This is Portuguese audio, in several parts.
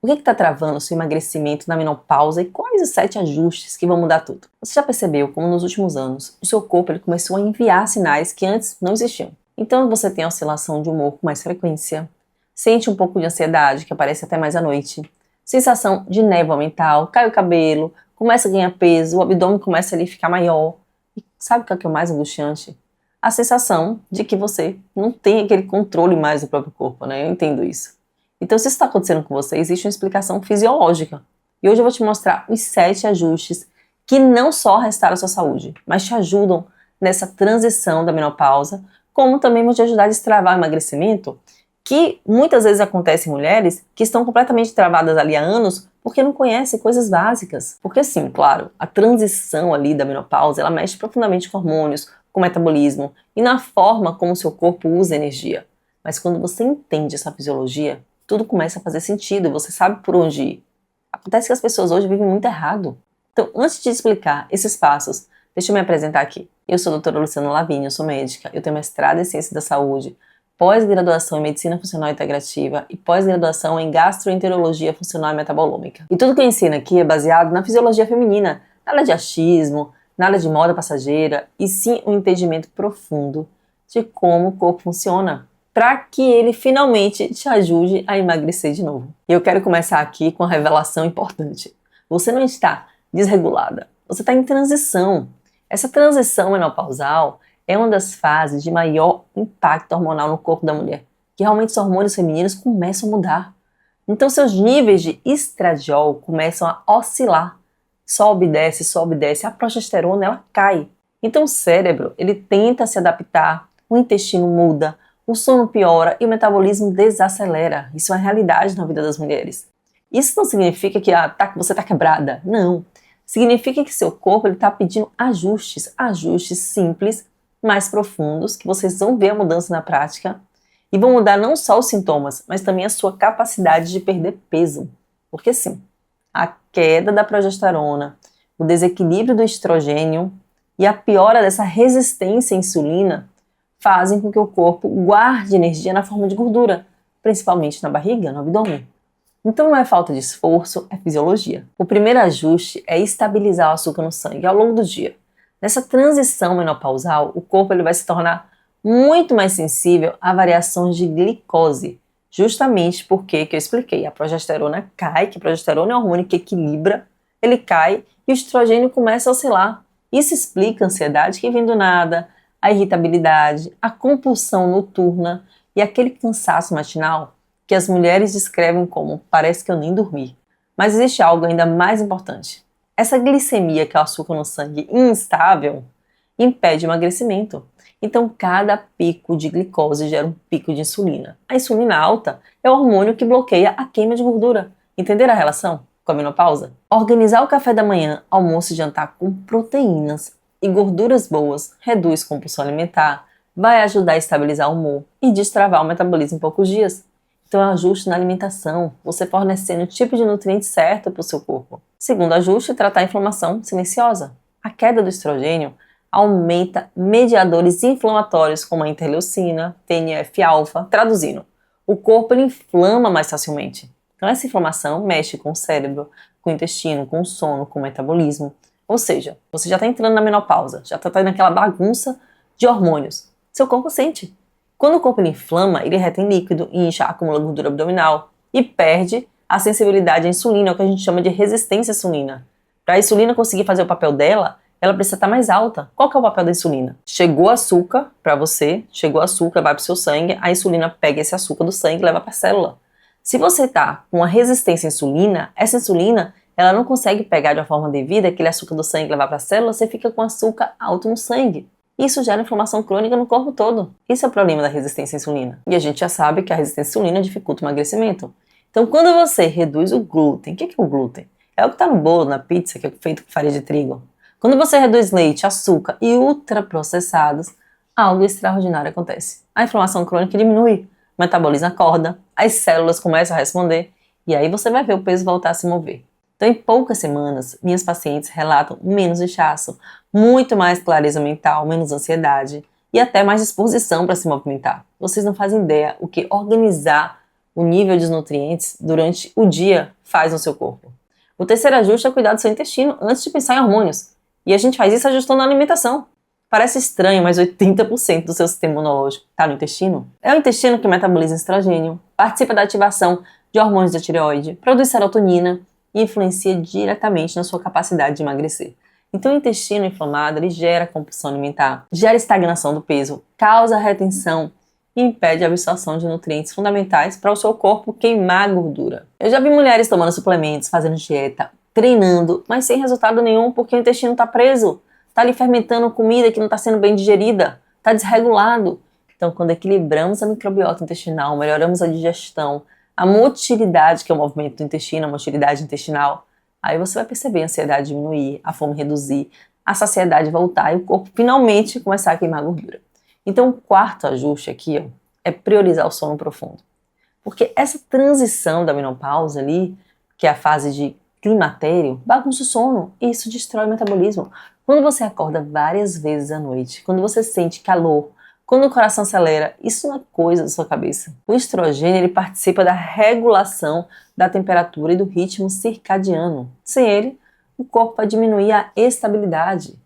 O que está travando o seu emagrecimento na menopausa e quais os 7 ajustes que vão mudar tudo? Você já percebeu como nos últimos anos o seu corpo começou a enviar sinais que antes não existiam? Então você tem oscilação de humor com mais frequência, sente um pouco de ansiedade que aparece até mais à noite, sensação de névoa mental, cai o cabelo, começa a ganhar peso, o abdômen começa a ficar maior. E sabe o que é o mais angustiante? A sensação de que você não tem aquele controle mais do próprio corpo, né? Eu entendo isso. Então, se isso está acontecendo com você, existe uma explicação fisiológica. E hoje eu vou te mostrar os 7 ajustes que não só restauram a sua saúde, mas te ajudam nessa transição da menopausa, como também vão te ajudar a destravar o emagrecimento, que muitas vezes acontece em mulheres que estão completamente travadas ali há anos porque não conhecem coisas básicas. Porque sim, claro, a transição ali da menopausa, ela mexe profundamente com hormônios, com o metabolismo e na forma como o seu corpo usa energia. Mas quando você entende essa fisiologia, tudo começa a fazer sentido, você sabe por onde ir. Acontece que as pessoas hoje vivem muito errado. Então, antes de explicar esses passos, deixa eu me apresentar aqui. Eu sou a doutora Luciana Lavigne, eu sou médica, eu tenho mestrado em Ciência da Saúde, pós-graduação em Medicina Funcional Integrativa e pós-graduação em Gastroenterologia Funcional e Metabolômica. E tudo que eu ensino aqui é baseado na fisiologia feminina, nada de achismo, nada de moda passageira, e sim um entendimento profundo de como o corpo funciona, para que ele finalmente te ajude a emagrecer de novo. E eu quero começar aqui com uma revelação importante. Você não está desregulada, você está em transição. Essa transição menopausal é uma das fases de maior impacto hormonal no corpo da mulher, que realmente os hormônios femininos começam a mudar. Então seus níveis de estradiol começam a oscilar. Sobe e desce, a progesterona ela cai. Então o cérebro ele tenta se adaptar, o intestino muda, o sono piora e o metabolismo desacelera. Isso é uma realidade na vida das mulheres. Isso não significa que você está quebrada. Não. Significa que seu corpo está pedindo ajustes simples, mais profundos, que vocês vão ver a mudança na prática e vão mudar não só os sintomas, mas também a sua capacidade de perder peso. Porque sim, a queda da progesterona, o desequilíbrio do estrogênio e a piora dessa resistência à insulina fazem com que o corpo guarde energia na forma de gordura, principalmente na barriga, no abdômen. Então não é falta de esforço, é fisiologia. O primeiro ajuste é estabilizar o açúcar no sangue ao longo do dia. Nessa transição menopausal, o corpo vai se tornar muito mais sensível a variações de glicose, justamente porque, que eu expliquei, a progesterona cai, que a progesterona é um hormônio que equilibra, ele cai e o estrogênio começa a oscilar. Isso explica a ansiedade que vem do nada, a irritabilidade, a compulsão noturna e aquele cansaço matinal que as mulheres descrevem como parece que eu nem dormi. Mas existe algo ainda mais importante. Essa glicemia, que é o açúcar no sangue instável, impede o emagrecimento. Então cada pico de glicose gera um pico de insulina. A insulina alta é o hormônio que bloqueia a queima de gordura. Entenderam a relação com a menopausa? Organizar o café da manhã, almoço e jantar com proteínas e gorduras boas reduz compulsão alimentar, vai ajudar a estabilizar o humor e destravar o metabolismo em poucos dias. Então é um ajuste na alimentação, você fornecendo o tipo de nutriente certo para o seu corpo. Segundo ajuste, tratar a inflamação silenciosa. A queda do estrogênio aumenta mediadores inflamatórios como a interleucina, TNF-alfa, traduzindo, o corpo ele inflama mais facilmente. Então essa inflamação mexe com o cérebro, com o intestino, com o sono, com o metabolismo. Ou seja, você já está entrando na menopausa, já está tendo aquela bagunça de hormônios. Seu corpo sente. Quando o corpo ele inflama, ele retém líquido, incha, acumula gordura abdominal e perde a sensibilidade à insulina, o que a gente chama de resistência à insulina. Para a insulina conseguir fazer o papel dela, ela precisa estar mais alta. Qual que é o papel da insulina? Chegou açúcar para você, chegou açúcar, vai para o seu sangue, a insulina pega esse açúcar do sangue e leva para a célula. Se você está com uma resistência à insulina, essa insulina ela não consegue pegar de uma forma devida aquele açúcar do sangue e levar para a célula, você fica com açúcar alto no sangue. Isso gera inflamação crônica no corpo todo. Isso é o problema da resistência à insulina. E a gente já sabe que a resistência à insulina dificulta o emagrecimento. Então, quando você reduz o glúten, o que é o glúten? É o que está no bolo, na pizza, que é feito com farinha de trigo. Quando você reduz leite, açúcar e ultraprocessados, algo extraordinário acontece. A inflamação crônica diminui, o metabolismo acorda, as células começam a responder e aí você vai ver o peso voltar a se mover. Então, em poucas semanas, minhas pacientes relatam menos inchaço, muito mais clareza mental, menos ansiedade e até mais disposição para se movimentar. Vocês não fazem ideia o que organizar o nível de nutrientes durante o dia faz no seu corpo. O terceiro ajuste é cuidar do seu intestino antes de pensar em hormônios. E a gente faz isso ajustando a alimentação. Parece estranho, mas 80% do seu sistema imunológico está no intestino. É o intestino que metaboliza estrogênio, participa da ativação de hormônios da tireoide, produz serotonina e influencia diretamente na sua capacidade de emagrecer. Então o intestino inflamado ele gera compulsão alimentar, gera estagnação do peso, causa retenção e impede a absorção de nutrientes fundamentais para o seu corpo queimar gordura. Eu já vi mulheres tomando suplementos, fazendo dieta, treinando, mas sem resultado nenhum porque o intestino está preso, está ali fermentando comida que não está sendo bem digerida, está desregulado. Então quando equilibramos a microbiota intestinal, melhoramos a digestão, a motilidade, que é o movimento do intestino, a motilidade intestinal, aí você vai perceber a ansiedade diminuir, a fome reduzir, a saciedade voltar e o corpo finalmente começar a queimar gordura. Então o quarto ajuste aqui é priorizar o sono profundo. Porque essa transição da menopausa ali, que é a fase de climatério, bagunça o sono e isso destrói o metabolismo. Quando você acorda várias vezes à noite, quando você sente calor, quando o coração acelera, isso não é coisa da sua cabeça. O estrogênio ele participa da regulação da temperatura e do ritmo circadiano. Sem ele, o corpo vai diminuir a estabilidade.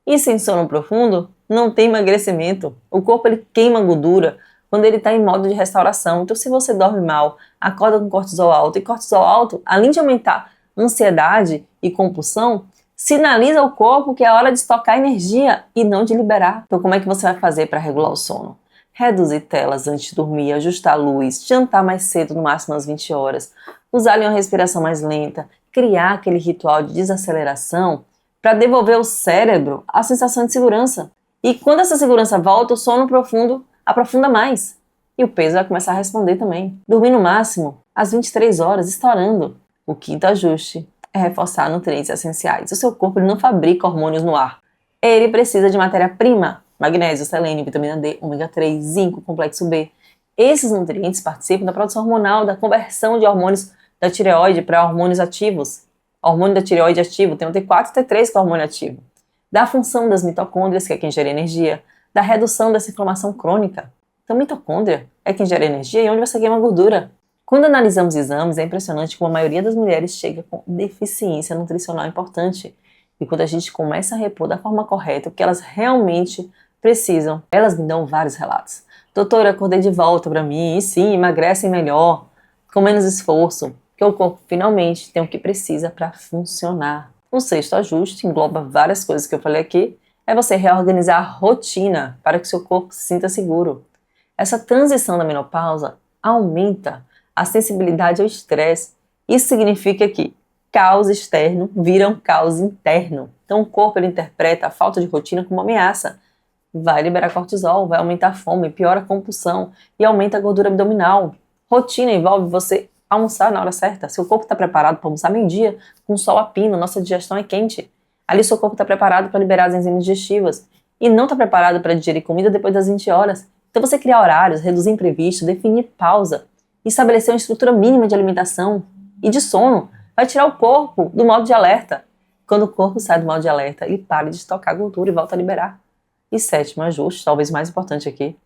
E sem sono profundo, não tem emagrecimento. O corpo ele queima gordura quando ele está em modo de restauração. Então, se você dorme mal, acorda com cortisol alto, e cortisol alto, além de aumentar ansiedade e compulsão, sinaliza ao corpo que é hora de estocar energia e não de liberar. Então, como é que você vai fazer para regular o sono? Reduzir telas antes de dormir, ajustar a luz, jantar mais cedo, no máximo às 20 horas, usar uma respiração mais lenta, criar aquele ritual de desaceleração para devolver ao cérebro a sensação de segurança. E quando essa segurança volta, o sono profundo aprofunda mais. E o peso vai começar a responder também. Dormir no máximo às 23 horas, estourando. O quinto ajuste é reforçar nutrientes essenciais. O seu corpo ele não fabrica hormônios no ar. Ele precisa de matéria-prima, magnésio, selênio, vitamina D, ômega 3, zinco, complexo B. Esses nutrientes participam da produção hormonal, da conversão de hormônios da tireoide para hormônios ativos. O hormônio da tireoide ativo tem o T4 e T3 que é o hormônio ativo. Da função das mitocôndrias, que é quem gera energia, da redução dessa inflamação crônica. Então, mitocôndria é quem gera energia e onde você queima gordura. Quando analisamos exames, é impressionante como a maioria das mulheres chega com deficiência nutricional importante. E quando a gente começa a repor da forma correta o que elas realmente precisam, elas me dão vários relatos. Doutora, acordei de volta para mim, e sim, emagrecem melhor, com menos esforço, porque o corpo finalmente tem o que precisa para funcionar. O sexto ajuste engloba várias coisas que eu falei aqui, é você reorganizar a rotina para que seu corpo se sinta seguro. Essa transição da menopausa aumenta a sensibilidade ao estresse. Isso significa que caos externo vira um caos interno. Então o corpo ele interpreta a falta de rotina como uma ameaça. Vai liberar cortisol, vai aumentar a fome, piora a compulsão e aumenta a gordura abdominal. Rotina envolve você almoçar na hora certa. Seu corpo está preparado para almoçar meio-dia, com sol a pino, nossa digestão é quente. Ali seu corpo está preparado para liberar as enzimas digestivas e não está preparado para digerir comida depois das 20 horas. Então você criar horários, reduzir imprevisto, definir pausa, estabelecer uma estrutura mínima de alimentação e de sono vai tirar o corpo do modo de alerta. Quando o corpo sai do modo de alerta, ele para de estocar gordura e volta a liberar. E sétimo ajuste, talvez mais importante aqui,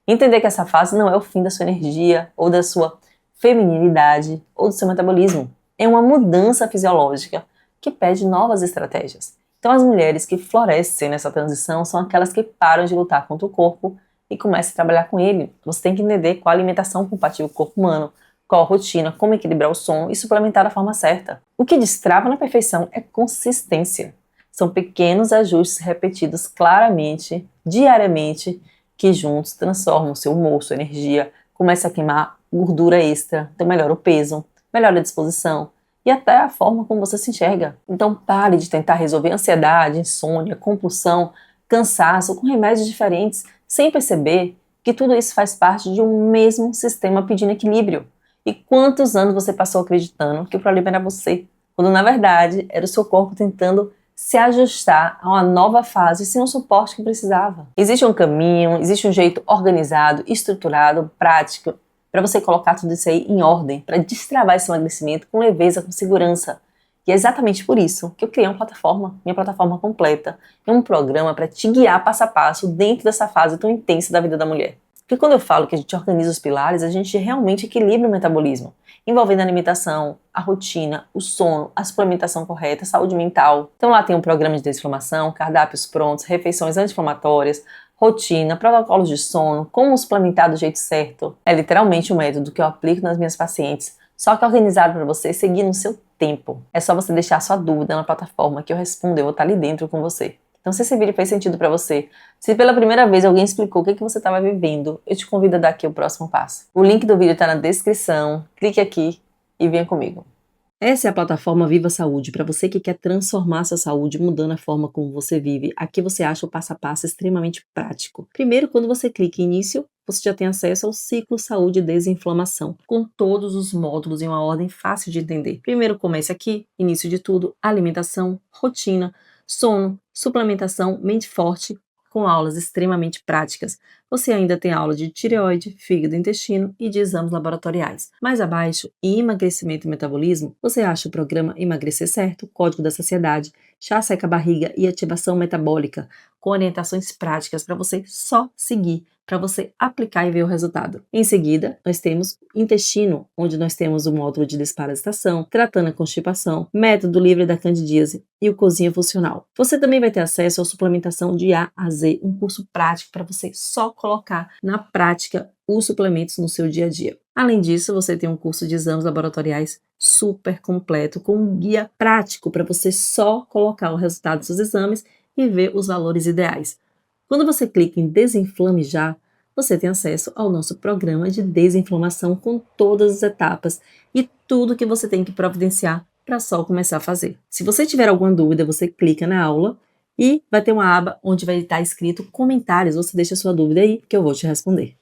entender que essa fase não é o fim da sua energia ou da sua feminilidade ou do seu metabolismo. É uma mudança fisiológica que pede novas estratégias. Então as mulheres que florescem nessa transição são aquelas que param de lutar contra o corpo e começam a trabalhar com ele. Você tem que entender qual a alimentação compatível com o corpo humano, qual a rotina, como equilibrar o sono e suplementar da forma certa. O que destrava na perfeição é consistência. São pequenos ajustes repetidos claramente, diariamente, que juntos transformam o seu humor, sua energia, começa a queimar gordura extra, então melhora o peso, melhora a disposição e até a forma como você se enxerga. Então pare de tentar resolver ansiedade, insônia, compulsão, cansaço com remédios diferentes, sem perceber que tudo isso faz parte de um mesmo sistema pedindo equilíbrio. E quantos anos você passou acreditando que o problema era você, quando na verdade era o seu corpo tentando se ajustar a uma nova fase sem o suporte que precisava. Existe um caminho, existe um jeito organizado, estruturado, prático, para você colocar tudo isso aí em ordem, para destravar esse emagrecimento com leveza, com segurança. E é exatamente por isso que eu criei uma plataforma, minha plataforma completa. É um programa para te guiar passo a passo dentro dessa fase tão intensa da vida da mulher. Porque quando eu falo que a gente organiza os pilares, a gente realmente equilibra o metabolismo, envolvendo a alimentação, a rotina, o sono, a suplementação correta, a saúde mental. Então lá tem um programa de desinflamação, cardápios prontos, refeições anti-inflamatórias, rotina, protocolos de sono, como suplementar do jeito certo. É literalmente um método que eu aplico nas minhas pacientes, só que organizado para você seguir no seu tempo. É só você deixar sua dúvida na plataforma que eu respondo, eu vou estar ali dentro com você. Então, se esse vídeo fez sentido para você, se pela primeira vez alguém explicou o que você estava vivendo, eu te convido a dar aqui o próximo passo. O link do vídeo está na descrição, clique aqui e venha comigo. Essa é a plataforma Viva Saúde, para você que quer transformar sua saúde, mudando a forma como você vive. Aqui você acha o passo a passo extremamente prático. Primeiro, quando você clica em início, você já tem acesso ao ciclo saúde e desinflamação, com todos os módulos em uma ordem fácil de entender. Primeiro, comece aqui, início de tudo, alimentação, rotina, sono, suplementação, mente forte, com aulas extremamente práticas. Você ainda tem aula de tireoide, fígado e intestino e de exames laboratoriais. Mais abaixo, em emagrecimento e metabolismo, você acha o programa Emagrecer Certo, Código da Saciedade, Chá Seca Barriga e Ativação Metabólica, com orientações práticas para você só seguir, para você aplicar e ver o resultado. Em seguida, nós temos intestino, onde nós temos o módulo de desparasitação, tratando a constipação, método livre da candidíase e o cozinha funcional. Você também vai ter acesso à suplementação de A a Z, um curso prático para você só colocar na prática os suplementos no seu dia a dia. Além disso, você tem um curso de exames laboratoriais super completo, com um guia prático para você só colocar o resultado dos seus exames e ver os valores ideais. Quando você clica em Desinflame Já, você tem acesso ao nosso programa de desinflamação com todas as etapas e tudo que você tem que providenciar para só começar a fazer. Se você tiver alguma dúvida, você clica na aula e vai ter uma aba onde vai estar escrito comentários. Você deixa a sua dúvida aí que eu vou te responder.